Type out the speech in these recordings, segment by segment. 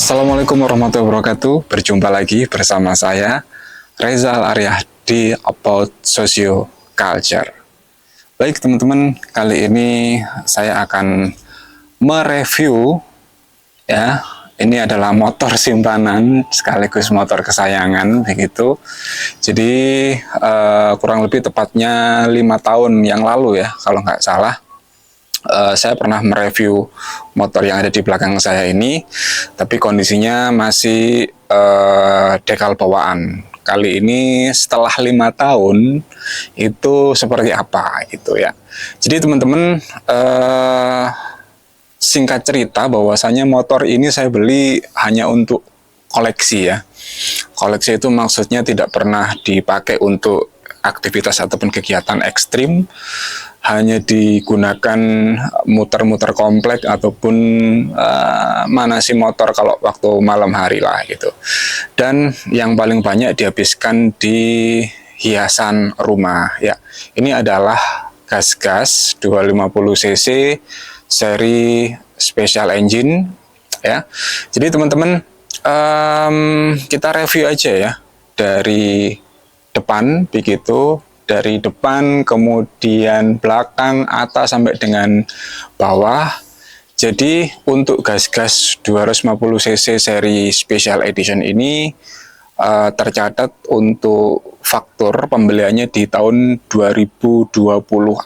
Assalamualaikum warahmatullahi wabarakatuh. Berjumpa lagi bersama saya Rezal Arya di About Socio Culture. Baik teman-teman, kali ini saya akan mereview ya. Ini adalah motor simpanan sekaligus motor kesayangan begitu. Jadi kurang lebih tepatnya 5 tahun yang lalu ya, kalau nggak salah. Saya pernah mereview motor yang ada di belakang saya ini, tapi kondisinya masih dekal bawaan. Kali ini setelah 5 tahun itu seperti apa gitu ya. Jadi teman-teman, singkat cerita bahwasanya motor ini saya beli hanya untuk koleksi ya. Koleksi itu maksudnya tidak pernah dipakai untuk aktivitas ataupun kegiatan ekstrim, hanya digunakan muter-muter komplek ataupun manasi motor kalau waktu malam hari lah gitu. Dan yang paling banyak dihabiskan di hiasan rumah ya. Ini adalah gas-gas 250 cc seri special engine ya. Jadi teman-teman, kita review aja ya dari depan begitu, dari depan kemudian belakang atas sampai dengan bawah. Jadi untuk gas-gas 250 cc seri special edition ini tercatat untuk faktur pembeliannya di tahun 2020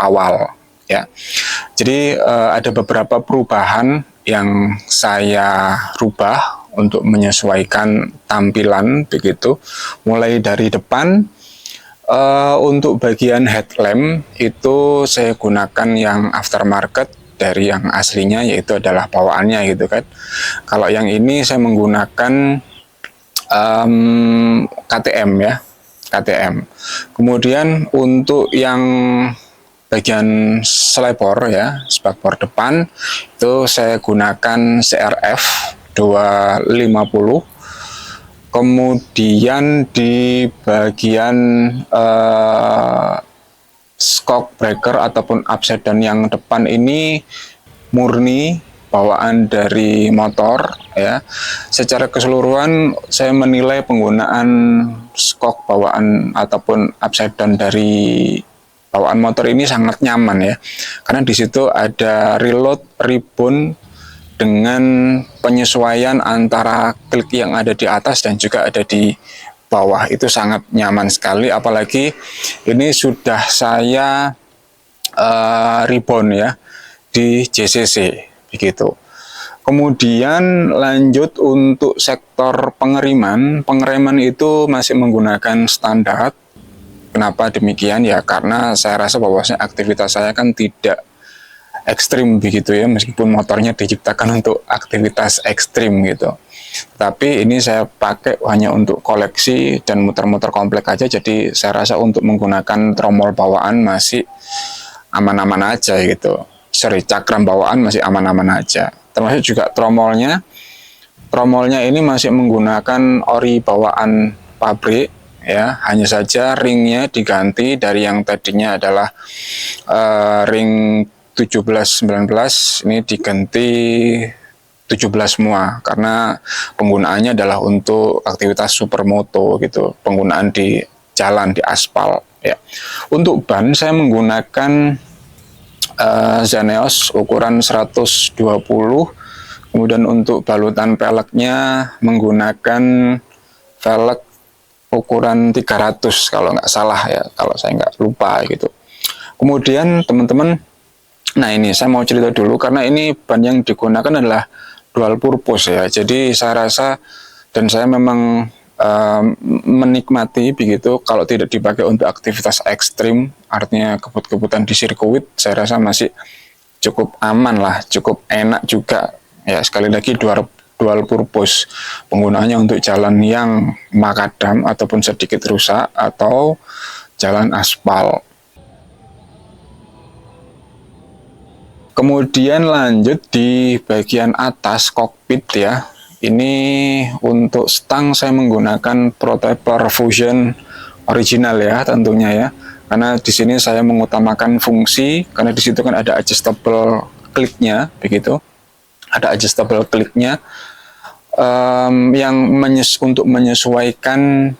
awal ya. Jadi ada beberapa perubahan yang saya rubah untuk menyesuaikan tampilan begitu. Mulai dari depan, untuk bagian headlamp itu saya gunakan yang aftermarket dari yang aslinya, yaitu adalah bawaannya gitu kan. Kalau yang ini saya menggunakan KTM ya, KTM. Kemudian untuk yang bagian slipor ya, spakbor depan itu saya gunakan CRF 250. Kemudian di bagian shock breaker ataupun upside down yang depan ini murni bawaan dari motor ya. Secara keseluruhan saya menilai penggunaan shock bawaan ataupun upside down dari bawaan motor ini sangat nyaman ya, karena di situ ada reload rebound dengan penyesuaian antara klik yang ada di atas dan juga ada di bawah. Itu sangat nyaman sekali, apalagi ini sudah saya rebound ya di JCC begitu. Kemudian lanjut untuk sektor pengereman itu masih menggunakan standar. Kenapa demikian ya? Karena saya rasa bahwasanya aktivitas saya kan tidak ekstrim begitu ya, meskipun motornya diciptakan untuk aktivitas ekstrim gitu. Tapi ini saya pakai hanya untuk koleksi dan muter-muter komplek aja, jadi saya rasa untuk menggunakan tromol bawaan masih aman-aman aja gitu. Sorry, cakram bawaan masih aman-aman aja. Termasuk juga tromolnya. Tromolnya ini masih menggunakan ori bawaan pabrik ya, hanya saja ringnya diganti dari yang tadinya adalah ring 17-19, ini diganti 17 semua karena penggunaannya adalah untuk aktivitas supermoto gitu, penggunaan di jalan, di aspal ya. Untuk ban saya menggunakan Zaneos ukuran 120. Kemudian untuk balutan peleknya menggunakan velg ukuran 300 kalau nggak salah ya, kalau saya nggak lupa gitu. Kemudian teman-teman, nah ini saya mau cerita dulu karena ini ban yang digunakan adalah dual purpose ya. Jadi saya rasa dan saya memang menikmati begitu kalau tidak dipakai untuk aktivitas ekstrim, artinya kebut-kebutan di sirkuit, saya rasa masih cukup aman lah, cukup enak juga ya. Sekali lagi dual purpose, penggunaannya untuk jalan yang makadam ataupun sedikit rusak atau jalan aspal. Kemudian lanjut di bagian atas kokpit ya. Ini untuk stang saya menggunakan Protector Fusion original ya tentunya ya. Karena di sini saya mengutamakan fungsi, karena di situ kan ada adjustable kliknya begitu. Ada adjustable kliknya. yang untuk menyesuaikan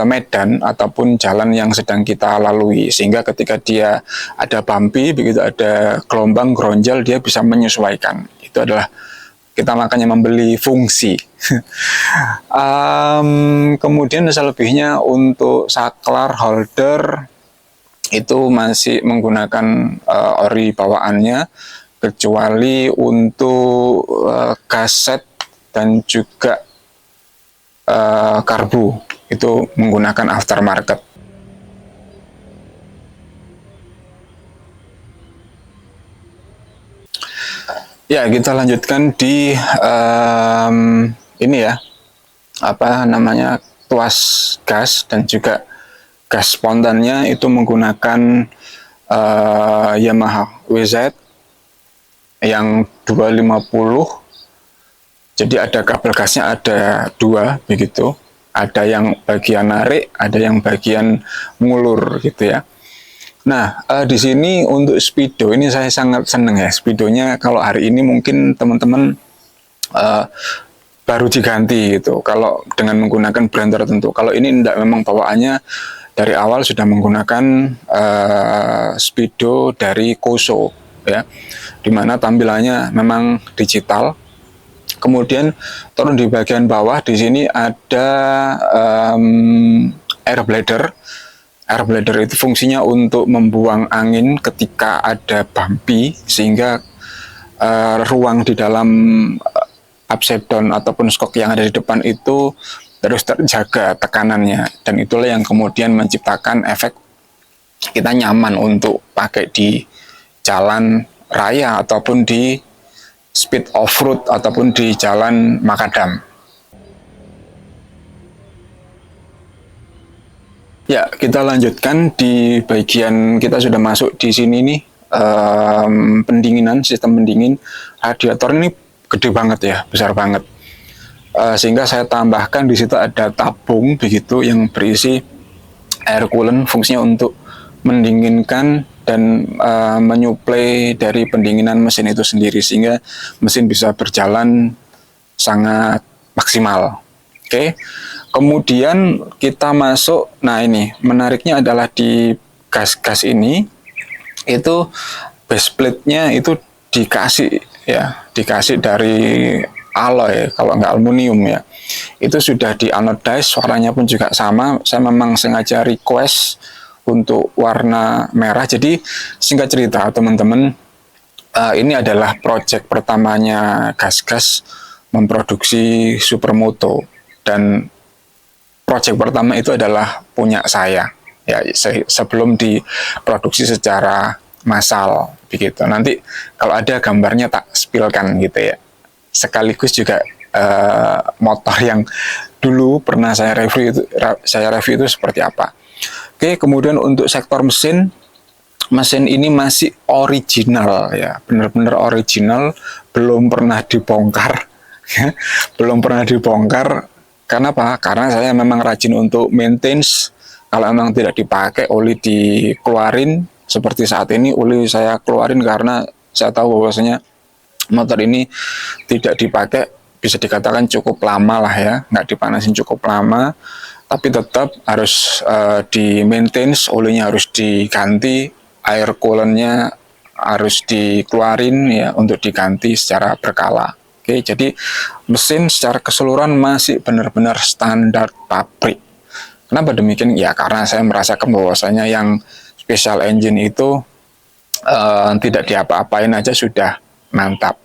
medan ataupun jalan yang sedang kita lalui, sehingga ketika dia ada bumpy, begitu ada gelombang gronjal, dia bisa menyesuaikan. Itu adalah kita makanya membeli fungsi. Kemudian selebihnya untuk saklar holder itu masih menggunakan ori bawaannya, kecuali untuk kaset dan juga karbu itu menggunakan aftermarket. Ya, kita lanjutkan di ini ya, apa namanya, tuas gas dan juga gas spontannya itu menggunakan Yamaha WZ yang 250. Jadi ada kabel gasnya ada dua begitu. Ada yang bagian narik, ada yang bagian ngulur gitu ya. Nah, di sini untuk speedo ini saya sangat seneng ya. Speedonya kalau hari ini mungkin teman-teman baru diganti gitu. Kalau dengan menggunakan brand tertentu. Kalau ini enggak, memang bawaannya dari awal sudah menggunakan speedo dari Koso ya. Dimana tampilannya memang digital. Kemudian turun di bagian bawah di sini ada air bladder. Air bladder itu fungsinya untuk membuang angin ketika ada bumpy, sehingga ruang di dalam upside down ataupun skok yang ada di depan itu terus terjaga tekanannya, dan itulah yang kemudian menciptakan efek kita nyaman untuk pakai di jalan raya ataupun di speed off-road ataupun di jalan makadam. Ya, kita lanjutkan di bagian, kita sudah masuk di sini nih, pendinginan, sistem pendingin. Radiator ini gede banget ya, besar banget. Sehingga saya tambahkan di situ ada tabung begitu yang berisi air coolant, fungsinya untuk mendinginkan dan menyuplai dari pendinginan mesin itu sendiri, sehingga mesin bisa berjalan sangat maksimal. Oke. Kemudian kita masuk, nah ini menariknya adalah di gas-gas ini itu base plate-nya itu dikasih ya, dikasih dari alloy kalau nggak aluminium ya. Itu sudah di anodize, warnanya pun juga sama. Saya memang sengaja request untuk warna merah. Jadi singkat cerita teman-teman, ini adalah project pertamanya Gas-Gas memproduksi Supermoto, dan project pertama itu adalah punya saya ya, sebelum diproduksi secara massal begitu. Nanti kalau ada gambarnya tak spillkan gitu ya. Sekaligus juga motor yang dulu pernah saya review itu seperti apa. Oke, kemudian untuk sektor mesin ini masih original ya, benar-benar original, belum pernah dibongkar ya, belum pernah dibongkar. Karena apa? Karena saya memang rajin untuk maintenance. Kalau memang tidak dipakai, oli dikeluarin. Seperti saat ini oli saya keluarin karena saya tahu bahwasanya motor ini tidak dipakai bisa dikatakan cukup lama lah ya, nggak dipanasin cukup lama. Tapi tetap harus di maintenance, olinya harus diganti, air coolant-nya harus dikeluarin ya untuk diganti secara berkala. Oke, jadi mesin secara keseluruhan masih benar-benar standar pabrik. Kenapa demikian? Ya karena saya merasakan bahwasanya yang special engine itu tidak diapa-apain aja sudah mantap.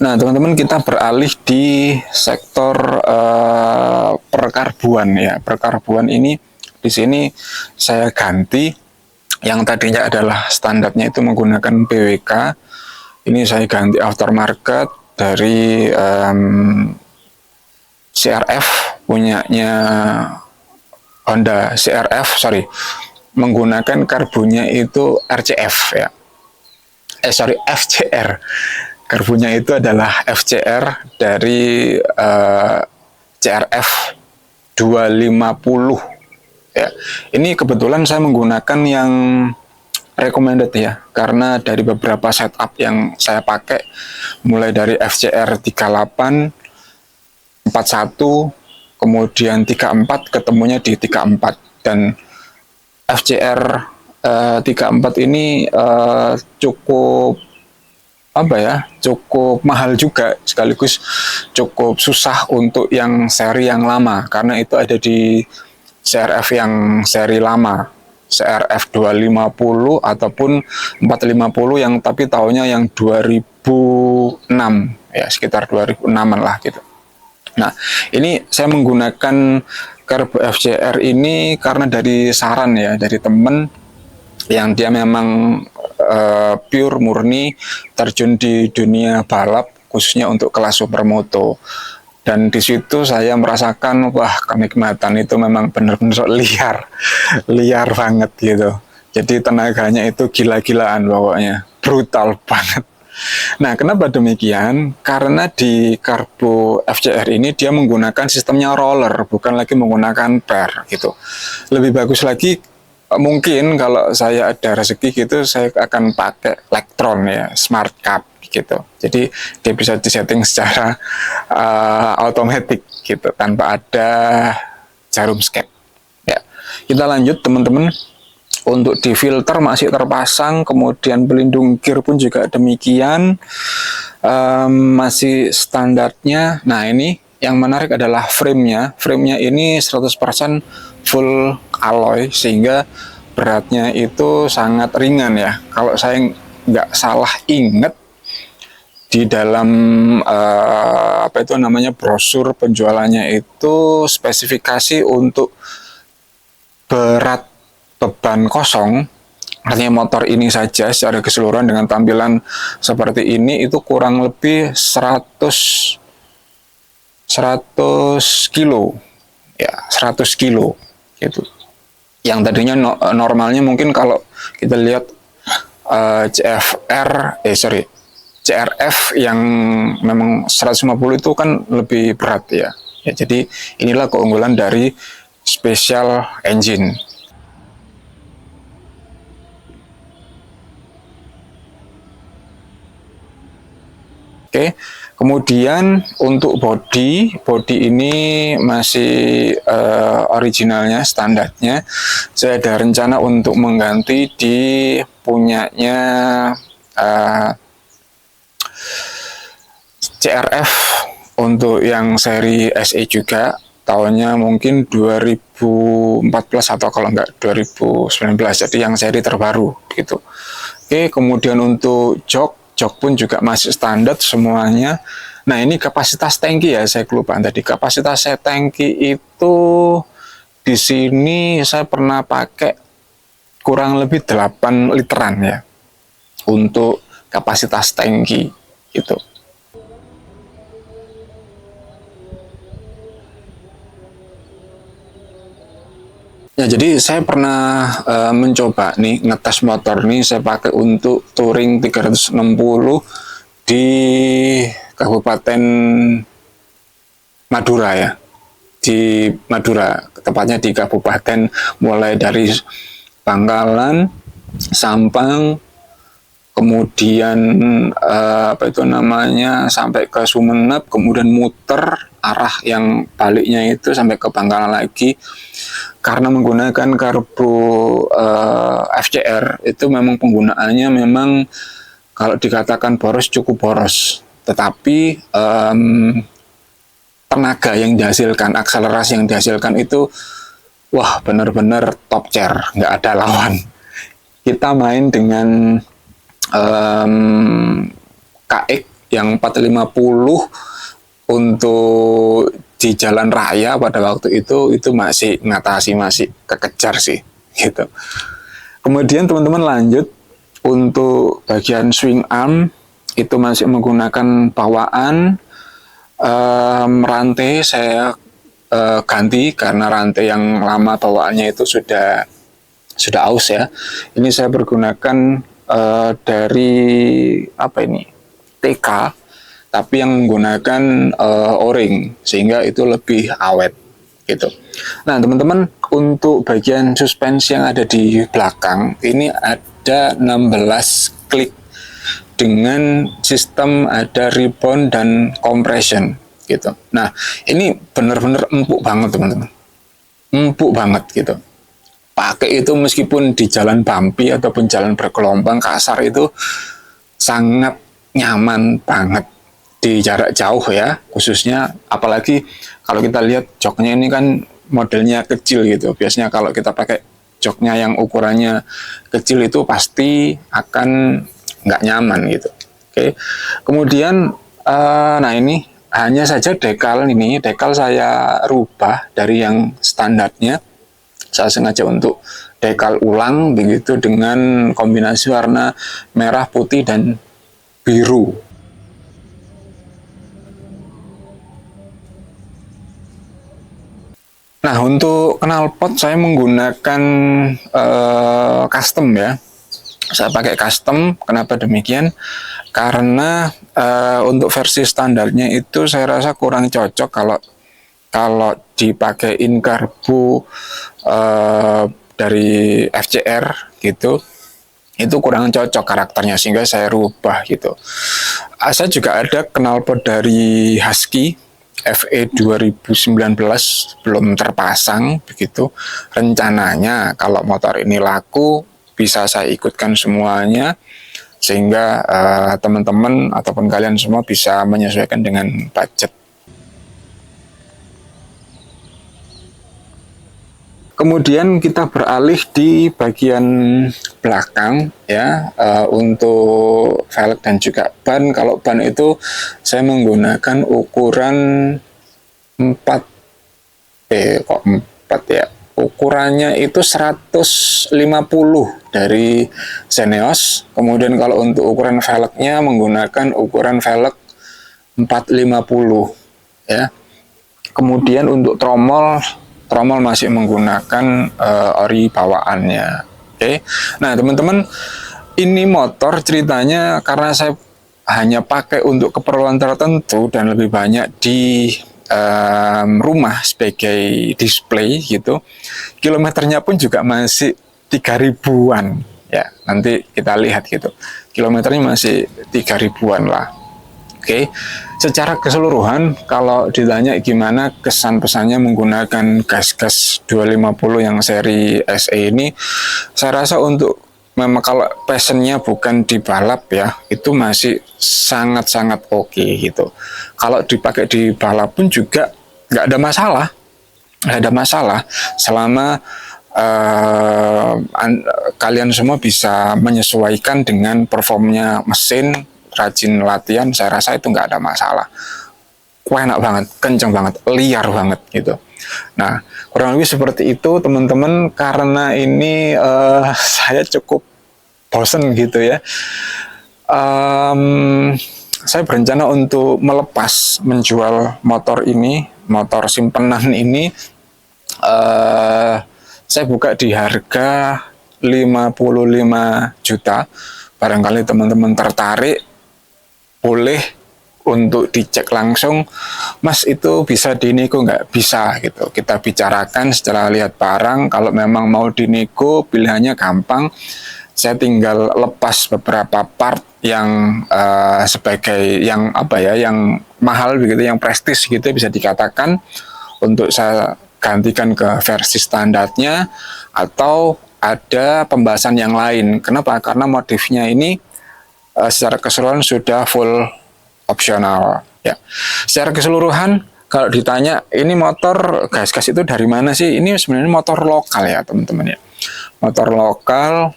Nah, teman-teman, kita beralih di sektor perkarbuan ya. Perkarbuan ini di sini saya ganti, yang tadinya adalah standarnya itu menggunakan PWK. Ini saya ganti aftermarket dari CRF, punyanya Honda CRF, menggunakan karbunya itu RCF ya. FCR. Karbunya itu adalah FCR dari CRF 250 ya. Ini kebetulan saya menggunakan yang recommended ya, karena dari beberapa setup yang saya pakai mulai dari FCR 38, 41, kemudian 34 ketemunya di 34, dan FCR 34 ini cukup cukup mahal juga, sekaligus cukup susah untuk yang seri yang lama, karena itu ada di CRF yang seri lama, CRF 250 ataupun 450 yang tapi tahunnya yang 2006 ya, sekitar 2006-an lah gitu. Nah, ini saya menggunakan Carbo FCR ini karena dari saran ya dari temen yang dia memang pure murni terjun di dunia balap khususnya untuk kelas supermoto, dan di situ saya merasakan wah, kenikmatan itu memang benar-benar liar banget gitu. Jadi tenaganya itu gila-gilaan, pokoknya brutal banget. Nah, kenapa demikian? Karena di Carbo FCR ini dia menggunakan sistemnya roller, bukan lagi menggunakan per gitu. Lebih bagus lagi, mungkin kalau saya ada rezeki gitu, saya akan pakai Lectron ya, Smart Cup gitu. Jadi dia bisa disetting secara otomatis gitu, tanpa ada jarum skate. Ya, kita lanjut teman-teman. Untuk di filter masih terpasang, kemudian pelindung gear pun juga demikian, masih standarnya. Nah, ini yang menarik adalah frame-nya. Frame-nya ini 100% full alloy, sehingga beratnya itu sangat ringan ya. Kalau saya nggak salah ingat, di dalam brosur penjualannya itu spesifikasi untuk berat beban kosong, artinya motor ini saja secara keseluruhan dengan tampilan seperti ini itu kurang lebih 100 kilo ya, 100 kilo gitu. Yang tadinya normalnya mungkin kalau kita lihat CRF yang memang 150 itu kan lebih berat ya. Jadi inilah keunggulan dari special engine. Oke, kemudian untuk body ini masih originalnya, standarnya. Saya ada rencana untuk mengganti di punyanya CRF untuk yang seri SE juga, tahunnya mungkin 2014 atau kalau enggak 2019, jadi yang seri terbaru gitu. Oke, kemudian untuk jok pun juga masih standar semuanya. Nah, ini kapasitas tangki ya, saya kelupaan tadi. Kapasitas tangki itu di sini saya pernah pakai kurang lebih 8 literan ya untuk kapasitas tangki itu. Ya, jadi saya pernah mencoba nih ngetes motor nih, saya pakai untuk touring 360 di Kabupaten Madura ya, di Madura, tepatnya di Kabupaten, mulai dari Bangkalan, Sampang, kemudian sampai ke Sumeneb, kemudian muter arah yang baliknya itu sampai ke Bangkalan lagi. Karena menggunakan Carbo FCR itu memang penggunaannya memang kalau dikatakan boros cukup boros, tetapi tenaga yang dihasilkan, akselerasi yang dihasilkan itu wah, benar-benar top tier, nggak ada lawan. Kita main dengan KX yang 450 untuk di jalan raya pada waktu itu masih kekejar sih gitu. Kemudian teman-teman lanjut untuk bagian swing arm itu masih menggunakan bawaan. Rantai saya ganti karena rantai yang lama bawaannya itu sudah aus ya. Ini saya bergunakan dari TK, tapi yang menggunakan o-ring, sehingga itu lebih awet gitu. Nah, teman-teman, untuk bagian suspensi yang ada di belakang ini ada 16 klik dengan sistem ada rebound dan compression gitu. Nah, ini benar-benar empuk banget, teman-teman. Empuk banget gitu. Pakai itu meskipun di jalan bumpy ataupun jalan bergelombang kasar itu sangat nyaman banget di jarak jauh ya, khususnya apalagi kalau kita lihat joknya ini kan modelnya kecil gitu. Biasanya kalau kita pakai joknya yang ukurannya kecil itu pasti akan nggak nyaman gitu. Oke, kemudian nah ini hanya saja dekal saya rubah dari yang standarnya. Saya sengaja untuk dekal ulang begitu dengan kombinasi warna merah, putih, dan biru. Nah, untuk knalpot saya menggunakan custom ya. Saya pakai custom. Kenapa demikian? Karena untuk versi standarnya itu saya rasa kurang cocok kalau dipakein karbu dari FCR gitu. Itu kurang cocok karakternya sehingga saya rubah gitu. Saya juga ada knalpot dari Husky FE 2019 belum terpasang begitu. Rencananya kalau motor ini laku bisa saya ikutkan semuanya sehingga teman-teman ataupun kalian semua bisa menyesuaikan dengan budget. Kemudian kita beralih di bagian belakang ya, untuk velg dan juga ban. Kalau ban itu saya menggunakan ukuran 4 kok 4 ya. Ukurannya itu 150 dari Xeneos. Kemudian kalau untuk ukuran velgnya menggunakan ukuran velg 450 ya. Kemudian untuk tromol masih menggunakan ori bawaannya. Oke. Nah, teman-teman, ini motor ceritanya karena saya hanya pakai untuk keperluan tertentu dan lebih banyak di rumah sebagai display gitu. Kilometernya pun juga masih 3.000-an ya. Nanti kita lihat gitu. Kilometernya masih 3.000-an lah. Oke, secara keseluruhan kalau ditanya gimana kesan pesannya menggunakan gas-gas 250 yang seri SE ini, saya rasa untuk memang kalau passionnya bukan di balap ya, itu masih sangat-sangat oke gitu. Kalau dipakai di balap pun juga nggak ada masalah selama kalian semua bisa menyesuaikan dengan performnya mesin, rajin latihan, saya rasa itu nggak ada masalah. Enak banget, kenceng banget, liar banget gitu. Nah, kurang lebih seperti itu teman-teman, karena ini saya cukup bosen gitu ya. Saya berencana untuk menjual motor ini, motor simpenan ini. Saya buka di harga 55 juta. Barangkali teman-teman tertarik, boleh untuk dicek langsung, Mas itu bisa dinego nggak? Bisa gitu. Kita bicarakan setelah lihat barang. Kalau memang mau dinego, pilihannya gampang. Saya tinggal lepas beberapa part yang sebagai yang yang mahal begitu, yang prestis gitu bisa dikatakan, untuk saya gantikan ke versi standarnya atau ada pembahasan yang lain. Kenapa? Karena modifnya ini secara keseluruhan sudah full opsional ya. Secara keseluruhan kalau ditanya ini motor gas-gas itu dari mana sih? Ini sebenarnya motor lokal ya teman-teman ya. Motor lokal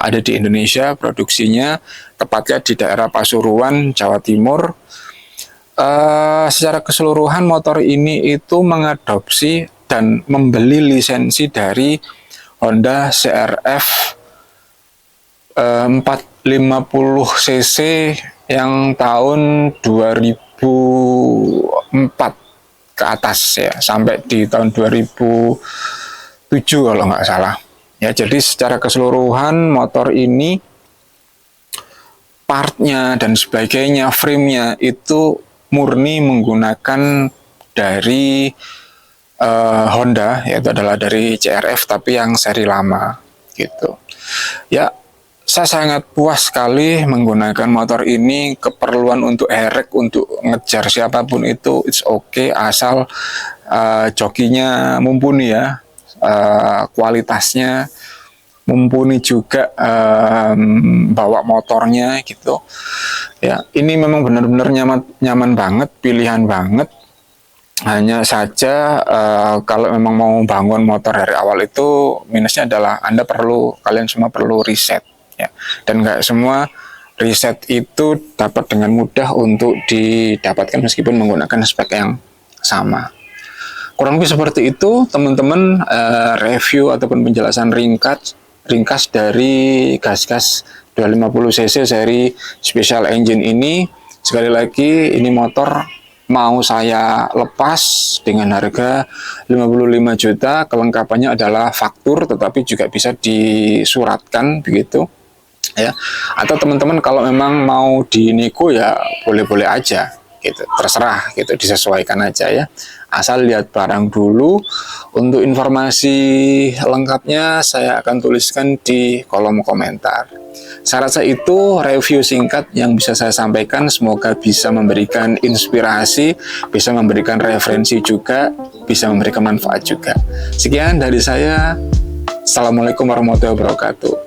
ada di Indonesia produksinya, tepatnya di daerah Pasuruan, Jawa Timur. Secara keseluruhan motor ini itu mengadopsi dan membeli lisensi dari Honda CRF 450 cc yang tahun 2004 ke atas ya, sampai di tahun 2007 kalau nggak salah ya. Jadi secara keseluruhan motor ini partnya dan sebagainya, frame-nya itu murni menggunakan dari Honda, yaitu adalah dari CRF tapi yang seri lama gitu. Ya, saya sangat puas sekali menggunakan motor ini. Keperluan untuk erek, untuk ngejar siapapun itu it's okay, asal jokinya mumpuni ya, kualitasnya mumpuni juga, bawa motornya gitu. Ya, ini memang benar-benar nyaman banget, pilihan banget. Hanya saja kalau memang mau bangun motor dari awal itu minusnya adalah kalian semua perlu riset ya, dan nggak semua riset itu dapat dengan mudah untuk didapatkan meskipun menggunakan spek yang sama. Kurang lebih seperti itu teman-teman, review ataupun penjelasan ringkas dari gas-gas 250cc seri special engine ini. Sekali lagi, ini motor mau saya lepas dengan harga 55 juta, kelengkapannya adalah faktur tetapi juga bisa disuratkan begitu ya. Atau teman-teman kalau memang mau dinego ya boleh-boleh aja gitu, terserah gitu, disesuaikan aja ya. Asal lihat barang dulu. Untuk informasi lengkapnya saya akan tuliskan di kolom komentar. Saya rasa itu review singkat yang bisa saya sampaikan. Semoga bisa memberikan inspirasi, bisa memberikan referensi juga, bisa memberikan manfaat juga. Sekian dari saya. Assalamualaikum warahmatullahi wabarakatuh.